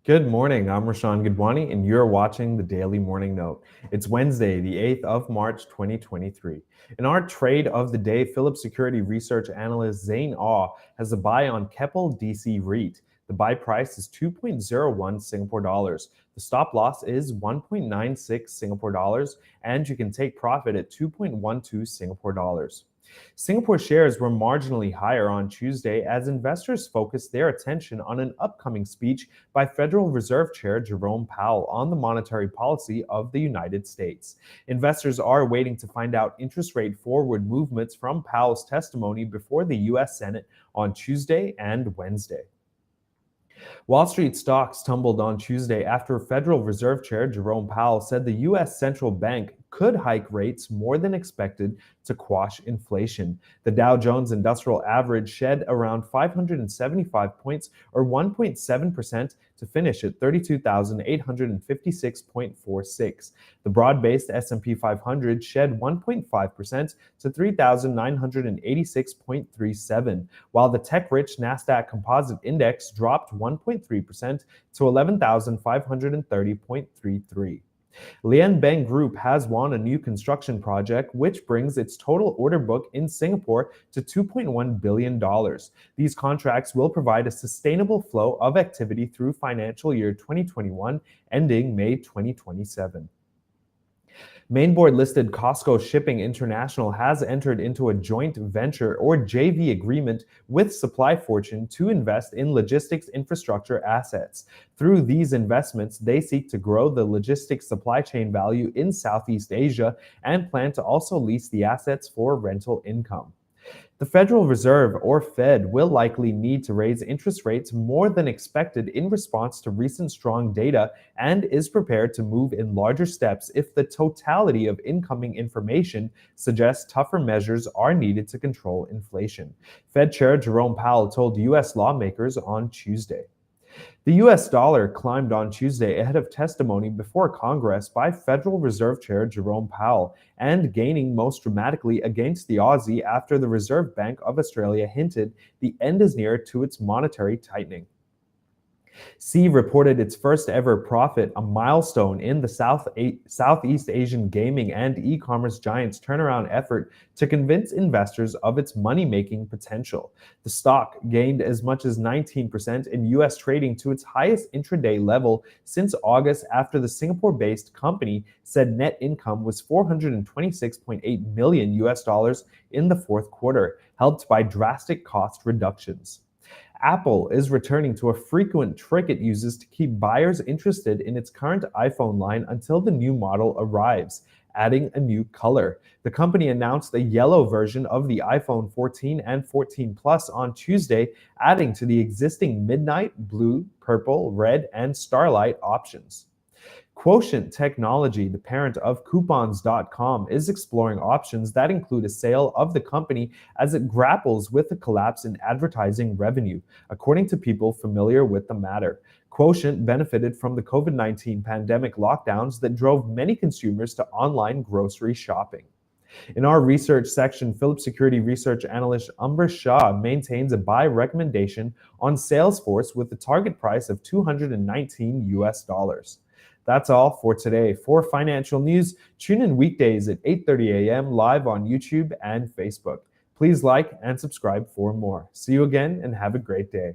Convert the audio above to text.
Good morning. I'm Rashawn Gidwani, and you're watching the Daily Morning Note. It's Wednesday, the 8th of March, 2023. In our trade of the day, Phillip Security Research Analyst Zane Aw has a buy on Keppel DC REIT. The buy price is 2.01 Singapore dollars. The stop loss is 1.96 Singapore dollars, and you can take profit at 2.12 Singapore dollars. Singapore shares were marginally higher on Tuesday as investors focused their attention on an upcoming speech by Federal Reserve Chair Jerome Powell on the monetary policy of the United States. Investors are waiting to find out interest rate forward movements from Powell's testimony before the U.S. Senate on Tuesday and Wednesday. Wall Street stocks tumbled on Tuesday after Federal Reserve Chair Jerome Powell said the U.S. central bank could hike rates more than expected to quash inflation. The Dow Jones Industrial Average shed around 575 points, or 1.7%, to finish at 32,856.46. The broad-based S&P 500 shed 1.5% to 3,986.37, while the tech-rich Nasdaq Composite Index dropped 1.3% to 11,530.33. Lian Group has won a new construction project, which brings its total order book in Singapore to $2.1 billion. These contracts will provide a sustainable flow of activity through financial year 2021, ending May 2027. Mainboard-listed Costco Shipping International has entered into a joint venture or JV agreement with Supply Fortune to invest in logistics infrastructure assets. Through these investments, they seek to grow the logistics supply chain value in Southeast Asia and plan to also lease the assets for rental income. The Federal Reserve, or Fed, will likely need to raise interest rates more than expected in response to recent strong data and is prepared to move in larger steps if the totality of incoming information suggests tougher measures are needed to control inflation. Fed Chair Jerome Powell told U.S. lawmakers on Tuesday. The U.S. dollar climbed on Tuesday ahead of testimony before Congress by Federal Reserve Chair Jerome Powell, and gaining most dramatically against the Aussie after the Reserve Bank of Australia hinted the end is near to its monetary tightening. Sea reported its first ever profit, a milestone in the Southeast Asian gaming and e-commerce giant's turnaround effort to convince investors of its money-making potential. The stock gained as much as 19% in U.S. trading to its highest intraday level since August after the Singapore-based company said net income was $426.8 million in the fourth quarter, helped by drastic cost reductions. Apple is returning to a frequent trick it uses to keep buyers interested in its current iPhone line until the new model arrives, adding a new color. The company announced a yellow version of the iPhone 14 and 14 Plus on Tuesday, adding to the existing midnight, blue, purple, red, and starlight options. Quotient Technology, the parent of Coupons.com, is exploring options that include a sale of the company as it grapples with a collapse in advertising revenue, according to people familiar with the matter. Quotient benefited from the COVID-19 pandemic lockdowns that drove many consumers to online grocery shopping. In our research section, Phillip Security Research Analyst Umber Shah maintains a buy recommendation on Salesforce with a target price of $219. That's all for today. For financial news, tune in weekdays at 8:30 a.m. live on YouTube and Facebook. Please like and subscribe for more. See you again and have a great day.